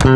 एक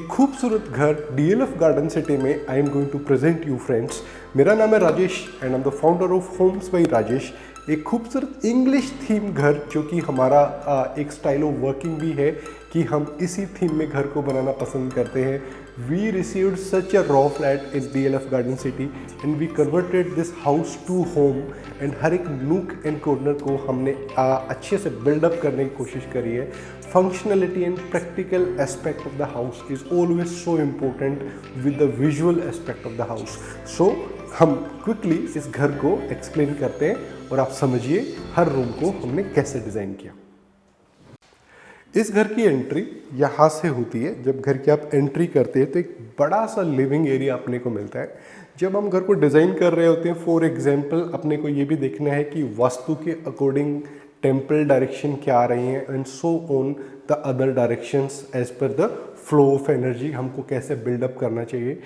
खूबसूरत घर DLF गार्डन सिटी में I am going to present you friends. मेरा नाम है Rajesh and I am the founder of homes by Rajesh. एक खूबसूरत इंग्लिश थीम घर जो कि हमारा एक स्टाइल ऑफ वर्किंग भी है कि हम इसी थीम में घर को बनाना पसंद करते हैं। We received such a raw flat in DLF garden city and we converted this house to home and हर एक नूक एंड कॉर्नर को हमने अच्छे से बिल्डअप करने की कोशिश करी है। Functionality and practical aspect of the house is always so important with the visual aspect of the house. So हम quickly इस घर को explain करते हैं और आप समझिए हर रूम को हमने कैसे डिज़ाइन किया। इस घर की एंट्री यहाँ से होती है। जब घर की आप एंट्री करते हैं तो एक बड़ा सा लिविंग एरिया अपने को मिलता है। जब हम घर को डिज़ाइन कर रहे होते हैं, फॉर एग्जांपल अपने को ये भी देखना है कि वास्तु के अकॉर्डिंग टेम्पल डायरेक्शन क्या आ रही हैं and so on the other directions as per the flow of energy हमको कैसे बिल्डअप करना चाहिए।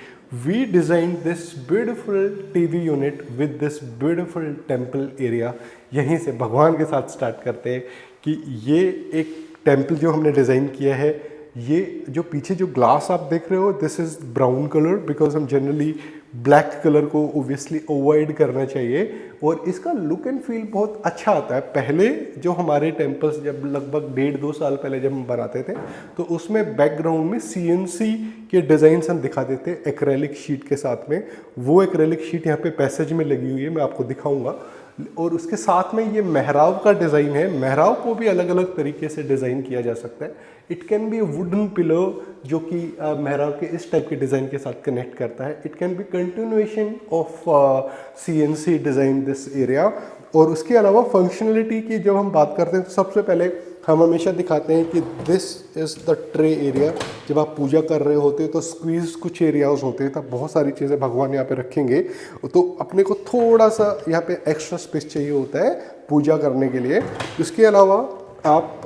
We design this beautiful TV unit with this beautiful temple area. यहीं से भगवान के साथ स्टार्ट करते हैं कि ये एक टेम्पल जो हमने डिज़ाइन किया है, ये जो पीछे जो ग्लास आप देख रहे हो this is brown colour because हम जनरली ब्लैक कलर को ओबियसली अवॉइड करना चाहिए और इसका लुक एंड फील बहुत अच्छा आता है। पहले जो हमारे टेम्पल्स जब लगभग 1.5-2 साल पहले जब हम बनाते थे तो उसमें बैकग्राउंड में CNC के डिज़ाइंस हम दिखाते थे एक्रेलिक शीट के साथ में। वो एक्रेलिक शीट यहाँ पे पैसेज में लगी हुई है, मैं आपको दिखाऊंगा। और उसके साथ में ये मेहराब का डिज़ाइन है। मेहराब को भी अलग अलग तरीके से डिज़ाइन किया जा सकता है। It can be wooden pillow जो कि मेहराब के इस टाइप के डिज़ाइन के साथ कनेक्ट करता है। It can be continuation of CNC design this area. और उसके अलावा फंक्शनलिटी की जब हम बात करते हैं तो सबसे पहले हम हमेशा दिखाते हैं कि this is the tray area. जब आप पूजा कर रहे होते हैं तो स्क्वीज़ कुछ एरियाज होते हैं, तब बहुत सारी चीज़ें भगवान यहाँ पे रखेंगे तो अपने को थोड़ा सा यहाँ पे एक्स्ट्रा स्पेस चाहिए होता है पूजा करने के लिए। इसके अलावा आप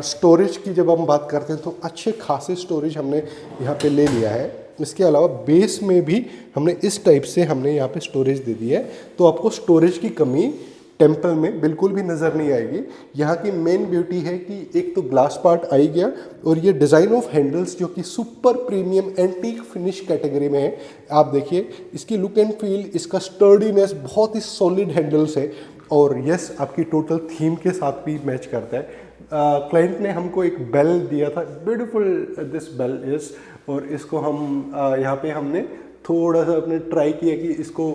स्टोरेज की जब हम बात करते हैं तो अच्छे खासे स्टोरेज हमने यहाँ पे ले लिया है। इसके अलावा बेस में भी हमने इस टाइप से हमने यहाँ पे स्टोरेज दे दी है, तो आपको स्टोरेज की कमी टेम्पल में बिल्कुल भी नज़र नहीं आएगी। यहाँ की मेन ब्यूटी है कि एक तो ग्लास पार्ट आ ही गया और ये डिज़ाइन ऑफ हैंडल्स जो कि super premium antique finish category में है। आप देखिए इसकी लुक एंड फील, इसका स्टर्डीनेस, बहुत ही सॉलिड हैंडल्स है और यस आपकी टोटल थीम के साथ भी मैच करता है। क्लाइंट ने हमको एक बेल दिया था, ब्यूटीफुल दिस बेल इज़, और इसको हम यहाँ पे हमने थोड़ा सा अपने ट्राई किया कि इसको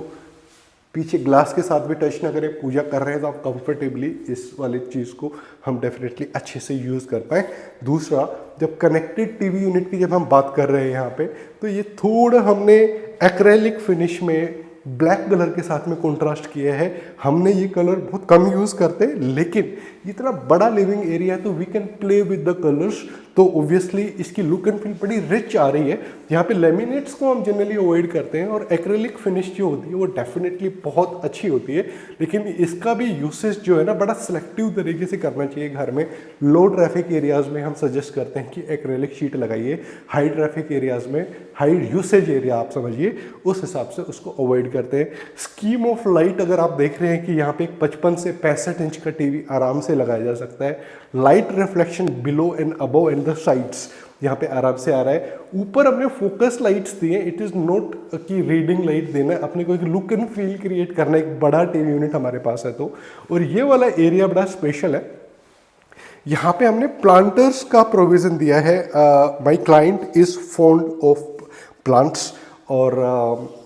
पीछे ग्लास के साथ भी टच ना करें। पूजा कर रहे हैं तो आप कंफर्टेबली इस वाली चीज़ को हम डेफिनेटली अच्छे से यूज़ कर पाएँ। दूसरा, जब कनेक्टेड टीवी यूनिट की जब हम बात कर रहे हैं यहाँ पे, तो ये थोड़ा हमने एक्रेलिक फिनिश में ब्लैक कलर के साथ में कॉन्ट्रास्ट किया है। हमने ये कलर बहुत कम यूज़ करते हैं, लेकिन इतना बड़ा लिविंग एरिया है तो we can play with the colours, तो ऑब्वियसली इसकी लुक एंड फील बड़ी रिच आ रही है। यहाँ पे लेमिनेट्स को हम जनरली अवॉइड करते हैं और एक्रेलिक फिनिश जो होती है वो डेफिनेटली बहुत अच्छी होती है, लेकिन इसका भी यूसेज जो है ना बड़ा सिलेक्टिव तरीके से करना चाहिए। घर में लो ट्रैफिक एरियाज़ में हम सजेस्ट करते हैं कि एक्रेलिक शीट लगाइए, हाई ट्रैफिक एरियाज़ में, हाई यूसेज एरिया आप समझिए, उस हिसाब से उसको अवॉइड करते हैं। स्कीम ऑफ लाइट अगर आप देख रहे हैं कि यहाँ पे 55 से 65 इंच का टीवी आराम से लगाया जा सकता है। Light reflection below and above and the sides यहाँ पे आराम से आ रहा है। ऊपर हमने फोकस लाइट्स दिए, इट इज़ नॉट कि रीडिंग लाइट देना है, अपने को एक लुक एंड फील क्रिएट करना है। एक बड़ा टीवी यूनिट हमारे पास है तो, और ये वाला एरिया बड़ा स्पेशल है। यहाँ पे हमने प्लांटर्स का प्रोविज़न दिया है। My client is fond of plants, और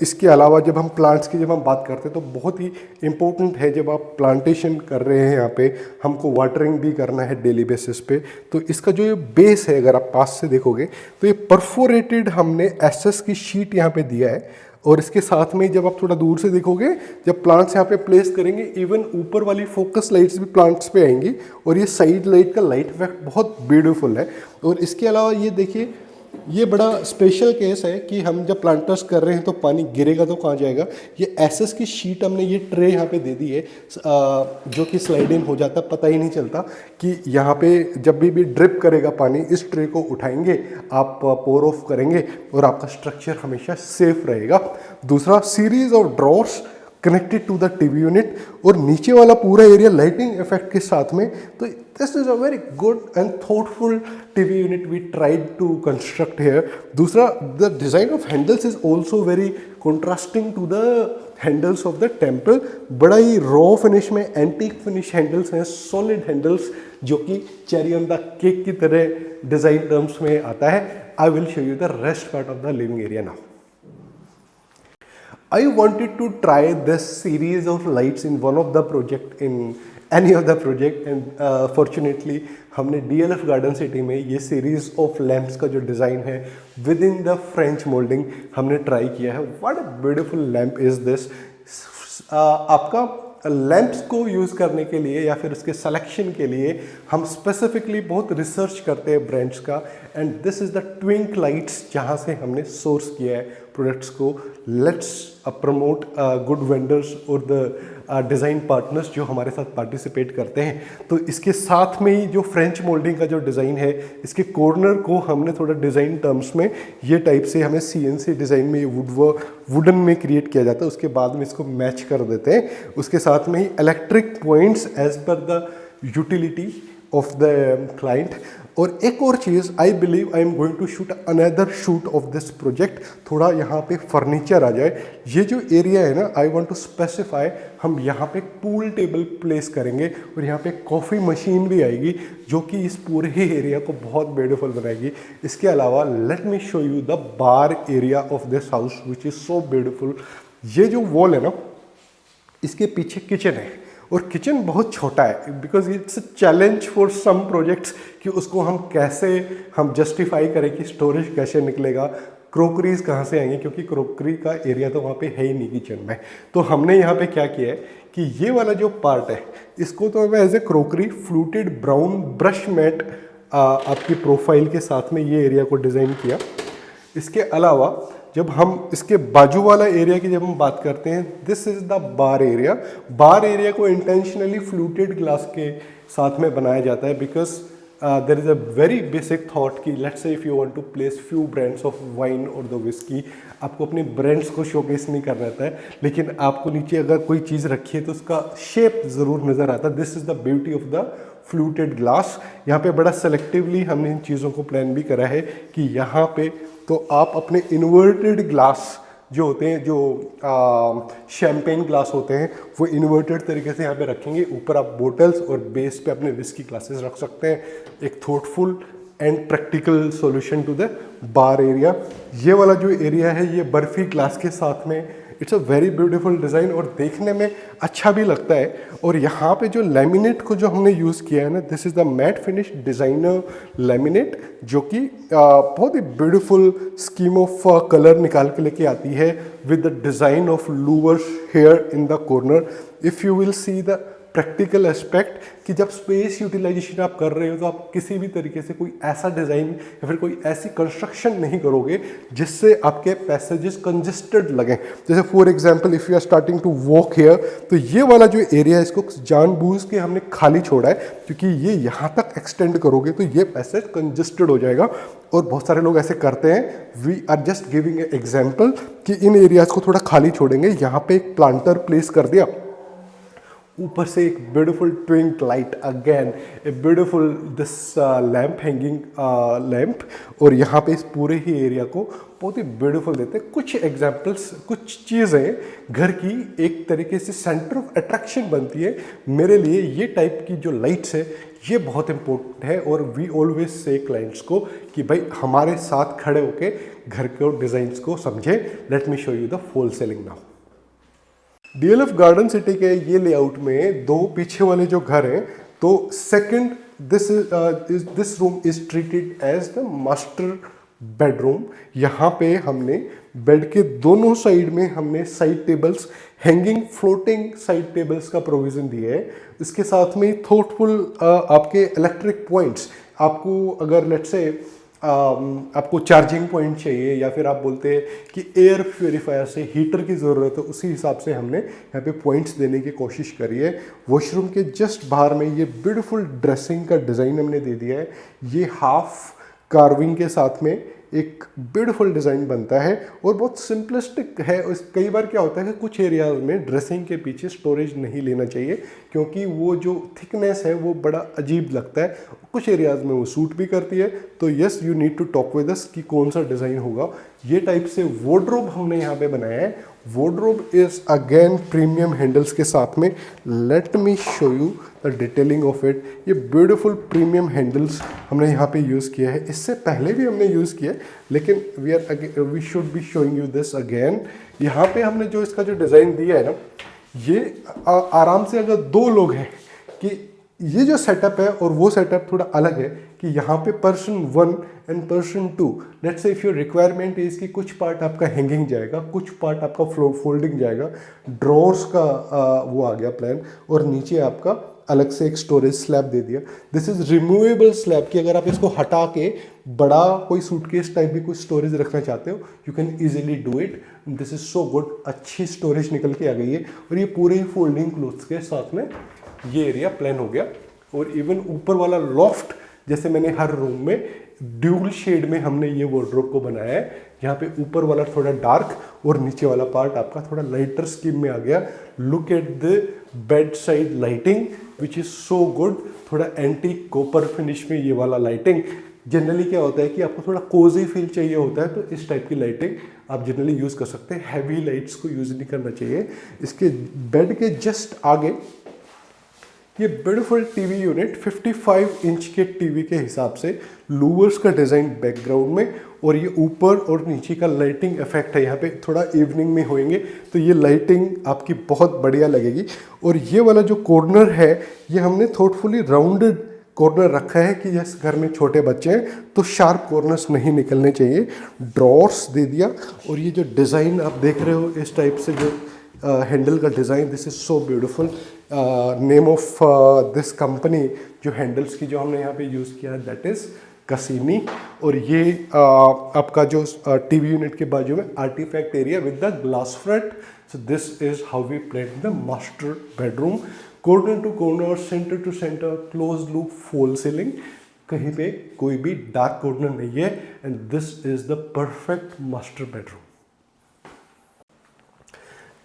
इसके अलावा जब हम प्लांट्स की जब हम बात करते हैं तो बहुत ही इम्पोर्टेंट है, जब आप प्लांटेशन कर रहे हैं यहाँ पे हमको वाटरिंग भी करना है डेली बेसिस पे, तो इसका जो ये बेस है अगर आप पास से देखोगे तो ये परफोरेटेड हमने SS की शीट यहाँ पे दिया है। और इसके साथ में जब आप थोड़ा दूर से देखोगे, जब प्लांट्स यहाँ पे प्लेस करेंगे, इवन ऊपर वाली फोकस लाइट्स भी प्लांट्स पे आएंगी और ये साइड लाइट का लाइट इफेक्ट बहुत ब्यूटीफुल है। और इसके अलावा ये देखिए ये बड़ा स्पेशल केस है कि हम जब प्लांटर्स कर रहे हैं तो पानी गिरेगा तो कहाँ जाएगा। ये एसएस की शीट हमने ये ट्रे यहाँ पे दे दी है जो कि स्लाइड इन हो जाता, पता ही नहीं चलता कि यहाँ पे जब भी ड्रिप करेगा पानी इस ट्रे को उठाएंगे, आप पोर ऑफ करेंगे और आपका स्ट्रक्चर हमेशा सेफ रहेगा। दूसरा, series of drawers connected to the TV unit, और नीचे वाला पूरा एरिया लाइटिंग इफेक्ट के साथ में। तो this is a very good and thoughtful TV unit we tried to construct here. दूसरा, the design of handles is also very contrasting to the handles of the temple. बड़ा ही raw finish में antique finish handles हैं, solid handles, जो कि cherry on the cake की तरह design terms में आता है। I will show you the rest part of the living area now. I wanted to try this series of lights in one of the project, in any of the project, and fortunately हमने DLF garden city में ये series of lamps का जो design है with in the French moulding हमने try किया है। What a beautiful lamp is this. आपका लैंप्स को यूज़ करने के लिए या फिर उसके सिलेक्शन के लिए हम स्पेसिफिकली बहुत रिसर्च करते हैं ब्रांड्स का, and this is the twink lights जहाँ से हमने सोर्स किया है प्रोडक्ट्स को। लेट्स प्रमोट गुड वेंडर्स और द डिज़ाइन पार्टनर्स जो हमारे साथ पार्टिसिपेट करते हैं। तो इसके साथ में ही जो फ्रेंच मोल्डिंग का जो डिज़ाइन है, इसके कॉर्नर को हमने थोड़ा डिज़ाइन टर्म्स में ये टाइप से हमें CNC डिज़ाइन में वुडन में क्रिएट किया जाता है, उसके बाद में इसको मैच कर देते हैं। उसके साथ में ही electric points as per the utility of the client. और एक और चीज़, I believe I am going to shoot another shoot of this project. थोड़ा यहाँ पे फर्नीचर आ जाए। ये जो एरिया है ना, आई वांट टू स्पेसिफाई, हम यहाँ पे पूल टेबल प्लेस करेंगे और यहाँ पे कॉफ़ी मशीन भी आएगी जो कि इस पूरे ही एरिया को बहुत ब्यूटीफुल बनाएगी। इसके अलावा late me show you the bar area of this house which is so beautiful. ये जो वॉल है ना, इसके पीछे किचन है और किचन बहुत छोटा है, because it's a challenge for some projects कि उसको हम जस्टिफाई करें कि स्टोरेज कैसे निकलेगा, क्रोकरीज कहाँ से आएंगी, क्योंकि क्रोकरी का एरिया तो वहाँ पे है ही नहीं किचन में। तो हमने यहाँ पे क्या किया है कि ये वाला जो पार्ट है इसको तो मैं as a crockery fluted brown brush matt आपकी प्रोफाइल के साथ में ये एरिया को डिज़ाइन किया। इसके अलावा जब हम इसके बाजू वाला एरिया की जब हम बात करते हैं, this is the bar area. Bar area को इंटेंशनली फ्लूटेड ग्लास के साथ में बनाया जाता है, because there is a very basic thought कि let's say if you want to place few brands of wine और द विस्की, आपको अपने ब्रांड्स को शोकेस नहीं करना रहता है, लेकिन आपको नीचे अगर कोई चीज़ रखी है तो उसका शेप ज़रूर नज़र आता है। This is the beauty of the fluted glass. यहाँ पे बड़ा सेलेक्टिवली हमने इन चीज़ों को प्लान भी करा है कि यहाँ पे तो आप अपने इन्वर्टेड ग्लास जो होते हैं, जो शैम्पेन ग्लास होते हैं, वो इन्वर्टेड तरीके से यहाँ पे रखेंगे। ऊपर आप बोटल्स और बेस पे अपने विस्की ग्लासेस रख सकते हैं। एक thoughtful and practical solution to the bar area. ये वाला जो एरिया है ये बर्फी ग्लास के साथ में, it's a very beautiful design और देखने में अच्छा भी लगता है। और यहाँ पे जो लैमिनेट को जो हमने यूज़ किया है ना, this is the matte finish designer laminate, जो कि बहुत ही ब्यूटीफुल स्कीम ऑफ कलर निकाल के लेके आती है with the design of louvres here in the corner. If you will see the practical aspect कि जब स्पेस यूटिलाइजेशन आप कर रहे हो तो आप किसी भी तरीके से कोई ऐसा डिज़ाइन या फिर कोई ऐसी कंस्ट्रक्शन नहीं करोगे जिससे आपके पैसेजेस कंजेस्टेड लगें। जैसे for example if you are starting to walk here, तो ये वाला जो एरिया है इसको जानबूझ के हमने खाली छोड़ा है, क्योंकि ये यहाँ तक एक्सटेंड करोगे तो ये पैसेज कंजेस्टेड हो जाएगा। और बहुत सारे लोग ऐसे करते हैं। We are just giving a example कि इन एरियाज़ को थोड़ा खाली छोड़ेंगे। यहाँ पे एक प्लांटर प्लेस कर दिया, ऊपर से एक beautiful twink light, again a beautiful this lamp hanging lamp, और यहाँ पे इस पूरे ही एरिया को बहुत ही ब्यूटीफुल देते हैं। कुछ एग्जांपल्स, कुछ चीज़ें घर की एक तरीके से सेंटर ऑफ अट्रैक्शन बनती है। मेरे लिए ये टाइप की जो लाइट्स है ये बहुत इंपॉर्टेंट है, और वी ऑलवेज से क्लाइंट्स को कि भाई हमारे साथ खड़े होके घर के डिज़ाइंस को समझे। Late me show you the full selling now. DLF garden city के ये लेआउट में दो पीछे वाले जो घर हैं, तो second this room is treated as the master bedroom. यहाँ पे हमने बेड के दोनों साइड में हमने side tables, hanging floating side tables का प्रोविज़न दिया है। इसके साथ में थॉटफुल आपके इलेक्ट्रिक पॉइंट्स, आपको अगर लेट्स से आपको चार्जिंग पॉइंट चाहिए या फिर आप बोलते हैं कि एयर प्योरीफायर से हीटर की ज़रूरत है, उसी हिसाब से हमने यहाँ पे पॉइंट्स देने की कोशिश करी है। वॉशरूम के जस्ट बाहर में ये ब्यूटीफुल ड्रेसिंग का डिज़ाइन हमने दे दिया है। ये हाफ कार्विंग के साथ में एक ब्यूटीफुल डिज़ाइन बनता है और बहुत सिंपलिस्टिक है। कई बार क्या होता है कि कुछ एरियाज में ड्रेसिंग के पीछे स्टोरेज नहीं लेना चाहिए क्योंकि वो जो थिकनेस है वो बड़ा अजीब लगता है। कुछ एरियाज में वो सूट भी करती है। तो yes, you need to talk with us कि कौन सा डिज़ाइन होगा। ये टाइप से वार्डरोब हमने यहाँ पे बनाया है। Wardrobe is again premium handles के साथ में। Late me show you the detailing of it. ये ब्यूटीफुल प्रीमियम हैंडल्स हमने यहाँ पे यूज़ किया है। इससे पहले भी हमने यूज़ किया है लेकिन we should be showing you this again. यहाँ पे हमने जो इसका जो डिज़ाइन दिया है ना, ये आराम से अगर दो लोग हैं कि ये जो सेटअप है और वो सेटअप थोड़ा अलग है कि यहाँ पे person 1 and person 2, let's say if your requirement is कि कुछ पार्ट आपका हैंगिंग जाएगा, कुछ पार्ट आपका फोल्डिंग जाएगा, ड्रॉर्स का वो आ गया प्लान, और नीचे आपका अलग से एक स्टोरेज स्लैब दे दिया। दिस इज रिमूवेबल स्लैब कि अगर आप इसको हटा के बड़ा कोई सूटकेस टाइप भी कुछ स्टोरेज रखना चाहते हो, you can easily do it. This is so good. अच्छी स्टोरेज निकल के आ गई है और ये पूरे ही फोल्डिंग क्लोथ्स के साथ में ये एरिया प्लान हो गया। और इवन ऊपर वाला लॉफ्ट, जैसे मैंने हर रूम में ड्यूल शेड में हमने ये वार्डरोब को बनाया है। यहाँ पे ऊपर वाला थोड़ा डार्क और नीचे वाला पार्ट आपका थोड़ा लाइटर स्कीम में आ गया। Look at the bed side lighting which is so good. थोड़ा एंटीक कॉपर फिनिश में ये वाला लाइटिंग। जनरली क्या होता है कि आपको थोड़ा कोजी फील चाहिए होता है, तो इस टाइप की लाइटिंग आप जनरली यूज़ कर सकते हैं। हैवी लाइट्स को यूज़ नहीं करना चाहिए। इसके बेड के जस्ट आगे ये ब्यूटीफुल टीवी यूनिट 55 इंच के टीवी के हिसाब से लूवर्स का डिज़ाइन बैकग्राउंड में, और ये ऊपर और नीचे का लाइटिंग इफेक्ट है। यहाँ पे थोड़ा इवनिंग में होएंगे तो ये लाइटिंग आपकी बहुत बढ़िया लगेगी। और ये वाला जो कॉर्नर है ये हमने थॉटफुली राउंडेड कॉर्नर रखा है कि जिस घर में छोटे बच्चे हैं तो शार्प कॉर्नर्स नहीं निकलने चाहिए। ड्रॉर्स दे दिया। और ये जो डिज़ाइन आप देख रहे हो इस टाइप से जो हैंडल का design, this is so beautiful. Name of this company जो हैंडल्स की जो हमने यहाँ पे यूज़ किया है दैट इज़ कसीनी। और ये आपका जो टीवी यूनिट के बाजू में artifact area with the glass front. So this is how we plan the master bedroom. Corner to corner, centre to centre, close loop fall ceiling, कहीं पे कोई भी डार्क कॉर्नर नहीं है। And this is the perfect master bedroom.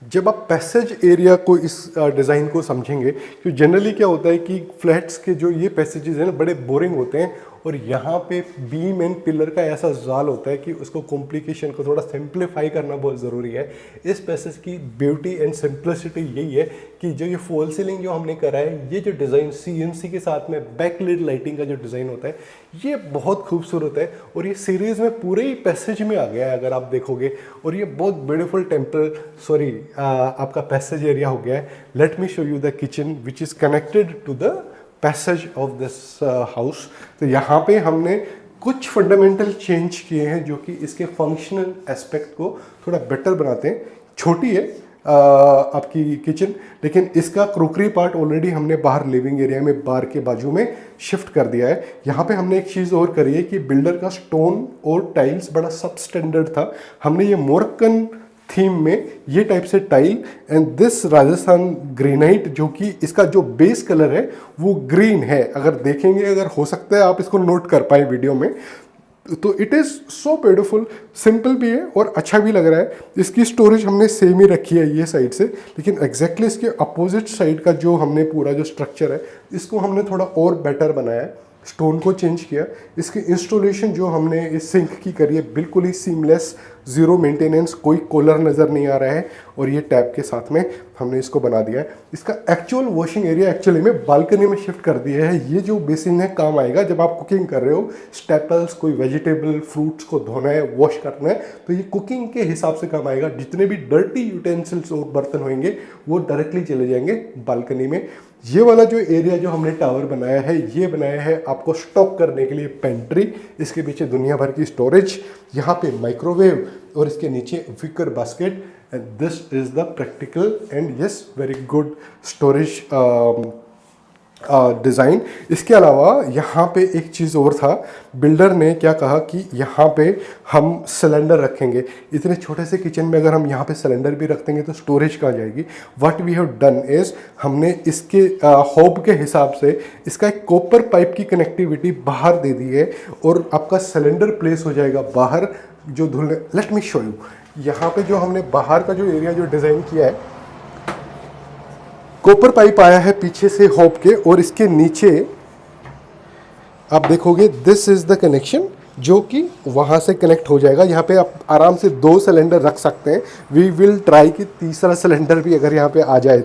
जब आप passage area को इस डिज़ाइन को समझेंगे, क्योंकि जनरली क्या होता है कि फ्लैट्स के जो ये पैसेजेस हैं ना बड़े बोरिंग होते हैं, और यहाँ पे बीम एंड पिलर का ऐसा जाल होता है कि उसको कॉम्प्लिकेशन को थोड़ा सिंप्लीफाई करना बहुत ज़रूरी है। इस पैसेज की ब्यूटी एंड सिंप्लिसिटी यही है कि जो ये फॉल सीलिंग जो हमने करा है, ये जो डिज़ाइन CNC के साथ में बैकलिड लाइटिंग का जो डिज़ाइन होता है, ये बहुत खूबसूरत है। और ये सीरीज़ में पूरे ही पैसेज में आ गया है अगर आप देखोगे। और ये बहुत ब्यूटीफुल आपका पैसेज एरिया हो गया है। Let me show you the kitchen which is connected to the passage of this house. तो यहाँ पे हमने कुछ फंडामेंटल चेंज किए हैं जो कि इसके फंक्शनल एस्पेक्ट को थोड़ा बेटर बनाते हैं। छोटी है आपकी किचन, लेकिन इसका क्रोकरी पार्ट ऑलरेडी हमने बाहर लिविंग एरिया में बार के बाजू में शिफ्ट कर दिया है। यहाँ पे हमने एक चीज़ और करी है कि बिल्डर का स्टोन और टाइल्स बड़ा सब स्टैंडर्ड था। हमने ये मोरक्कन थीम में ये टाइप से tile and this Rajasthan granite, जो कि इसका जो बेस कलर है वो ग्रीन है। अगर देखेंगे, अगर हो सकता है आप इसको नोट कर पाए वीडियो में, तो it is so beautiful. Simple भी है और अच्छा भी लग रहा है। इसकी स्टोरेज हमने सेम ही रखी है ये साइड से, लेकिन एग्जैक्टली इसके अपोजिट साइड का जो हमने पूरा जो स्ट्रक्चर है इसको हमने थोड़ा और बेटर बनाया है। स्टोन को चेंज किया। इसकी इंस्टॉलेशन जो हमने इस सिंक की करी है बिल्कुल ही सीमलेस, ज़ीरो मेंटेनेंस, कोई कॉलर नज़र नहीं आ रहा है। और ये टैप के साथ में हमने इसको बना दिया है। इसका एक्चुअल वॉशिंग एरिया एक्चुअली में बालकनी में शिफ्ट कर दिया है। ये जो बेसिन है काम आएगा जब आप कुकिंग कर रहे हो, स्टेपल्स, कोई वेजिटेबल फ्रूट्स को धोना है, वॉश करना है, तो ये कुकिंग के हिसाब से काम आएगा। जितने भी डर्टी यूटेंसिल्स और बर्तन होंगे वो डायरेक्टली चले जाएंगे बालकनी में। ये वाला जो एरिया जो हमने टावर बनाया है, ये बनाया है आपको स्टॉक करने के लिए पेंट्री। इसके पीछे दुनिया भर की स्टोरेज, यहाँ पे माइक्रोवेव, और इसके नीचे wicker basket. And this is the practical and yes very good storage design. इसके अलावा यहाँ पे एक चीज़ और था, बिल्डर ने क्या कहा कि यहाँ पे हम सिलेंडर रखेंगे। इतने छोटे से किचन में अगर हम यहाँ पे सिलेंडर भी रख देंगे तो स्टोरेज कहाँ जाएगी। What we have done is, हमने इसके होब के हिसाब से इसका एक कॉपर पाइप की कनेक्टिविटी बाहर दे दी है और आपका सिलेंडर प्लेस हो जाएगा बाहर जो धुलने। लेट मी शो यू, यहाँ पे जो हमने बाहर का जो एरिया जो डिज़ाइन किया है, कॉपर पाइप आया है पीछे से होप के, और इसके नीचे आप देखोगे दिस इज द कनेक्शन जो कि वहाँ से कनेक्ट हो जाएगा। यहाँ पे आप आराम से 2 सिलेंडर रख सकते हैं। वी विल ट्राई कि तीसरा सिलेंडर भी अगर यहाँ पे आ जाए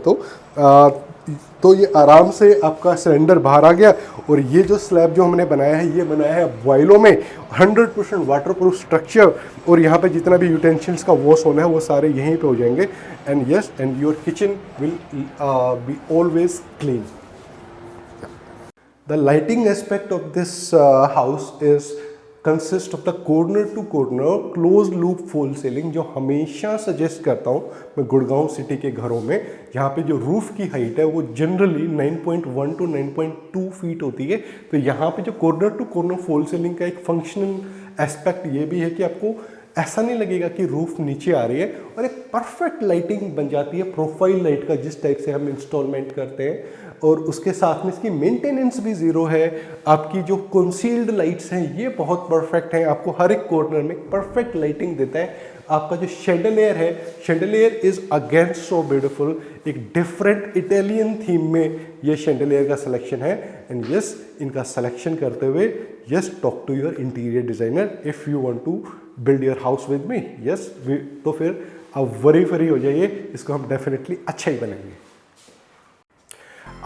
तो ये आराम से आपका सिलेंडर बाहर आ गया। और ये जो स्लैब जो हमने बनाया है, ये बनाया है बॉयलों में 100% वाटरप्रूफ स्ट्रक्चर, और यहाँ पे जितना भी यूटेंसिल्स का वॉश होना है वो सारे यहीं पे हो जाएंगे। And yes, and your kitchen will be always clean. The lighting aspect of this house is consist of the corner to corner closed loop fall ceiling, जो हमेशा सजेस्ट करता हूँ मैं गुड़गांव सिटी के घरों में। यहाँ पे जो रूफ की हाइट है वो जनरली 9.1 to 9.2 फीट होती है। तो यहाँ पे जो corner to corner fall ceiling का एक फंक्शनल एस्पेक्ट ये भी है कि आपको ऐसा नहीं लगेगा कि रूफ नीचे आ रही है, और एक परफेक्ट लाइटिंग बन जाती है प्रोफाइल लाइट का, जिस टाइप से हम इंस्टॉलमेंट करते हैं। और उसके साथ में इसकी मेंटेनेंस भी ज़ीरो है। आपकी जो कंसील्ड लाइट्स हैं ये बहुत परफेक्ट हैं, आपको हर एक कॉर्नर में परफेक्ट लाइटिंग देता है। आपका जो शैंडलियर है, chandelier is again so beautiful, एक डिफरेंट इटालियन थीम में ये शैंडलियर का सिलेक्शन है। एंड यस, इनका सिलेक्शन करते हुए yes, talk to your interior designer if you want to build your house with me. Yes, तो फिर आप वरी फरी हो जाइए, इसको हम डेफिनेटली अच्छा ही बनाएंगे।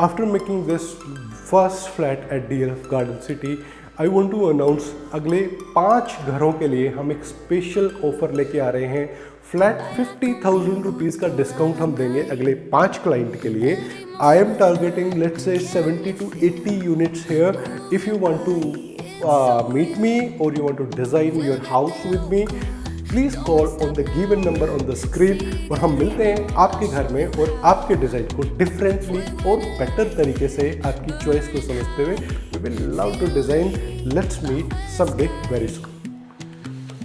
After making this first flat at DLF Garden City, I want to announce अगले 5 घरों के लिए हम एक स्पेशल ऑफर लेके आ रहे हैं। फ्लैट 50,000 रुपीज़ का डिस्काउंट हम देंगे अगले 5 क्लाइंट के लिए। I am targeting let's say 70 to 80 units here. If you want to meet me or you want to design your house with me, please call on the given number on the screen, और हम मिलते हैं आपके घर में और आपके design को डिफरेंटली और बेटर तरीके से आपकी चॉइस को समझते हुए। We will love to design. Let's meet someday very soon.